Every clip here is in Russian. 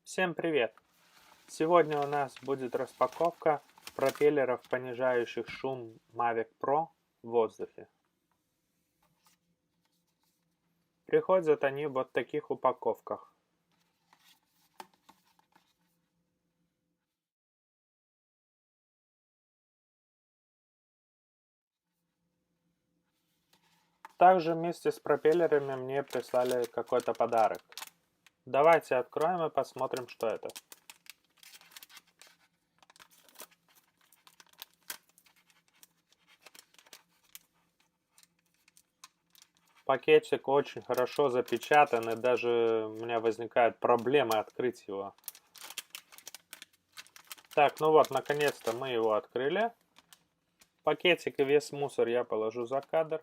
Всем привет! Сегодня у нас будет распаковка пропеллеров, понижающих шум Mavic Pro в воздухе. Приходят они в вот таких упаковках. Также вместе с пропеллерами мне прислали какой-то подарок. Давайте откроем и посмотрим, что это. Пакетик очень хорошо запечатан, и даже у меня возникают проблемы открыть его. Так, ну вот, наконец-то мы его открыли. Пакетик и весь мусор я положу за кадр.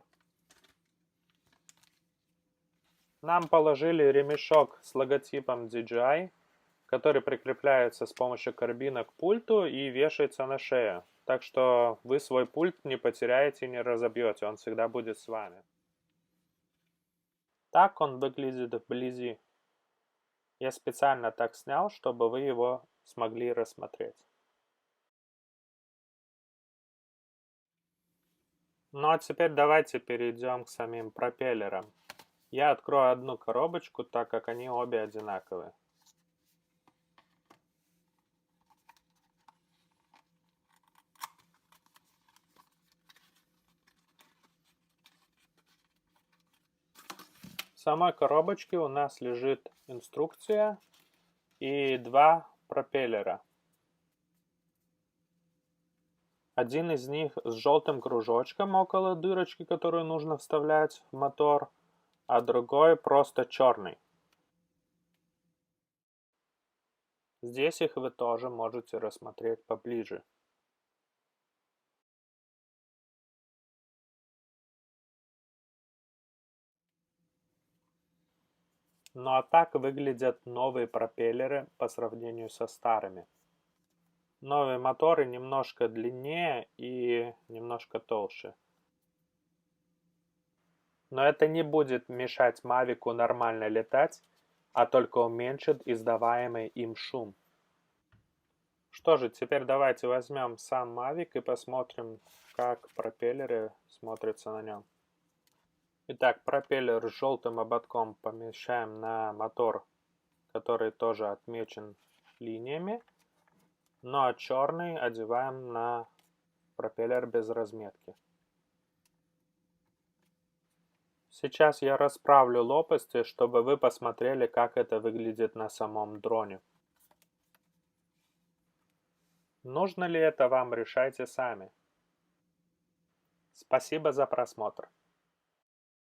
Нам положили ремешок с логотипом DJI, который прикрепляется с помощью карабина к пульту и вешается на шею. Так что вы свой пульт не потеряете и не разобьете, он всегда будет с вами. Так он выглядит вблизи. Я специально так снял, чтобы вы его смогли рассмотреть. Ну а теперь давайте перейдем к самим пропеллерам. Я открою одну коробочку, так как они обе одинаковые. В самой коробочке у нас лежит инструкция и два пропеллера. Один из них с желтым кружочком около дырочки, которую нужно вставлять в мотор, а другой просто черный. Здесь их вы тоже можете рассмотреть поближе. Ну а так выглядят новые пропеллеры по сравнению со старыми. Новые моторы немножко длиннее и немножко толще. Но это не будет мешать Мавику нормально летать, а только уменьшит издаваемый им шум. Что же, теперь давайте возьмем сам Mavic и посмотрим, как пропеллеры смотрятся на нем. Итак, пропеллер с желтым ободком помещаем на мотор, который тоже отмечен линиями. Ну а черный одеваем на пропеллер без разметки. Сейчас я расправлю лопасти, чтобы вы посмотрели, как это выглядит на самом дроне. Нужно ли это вам, решайте сами. Спасибо за просмотр.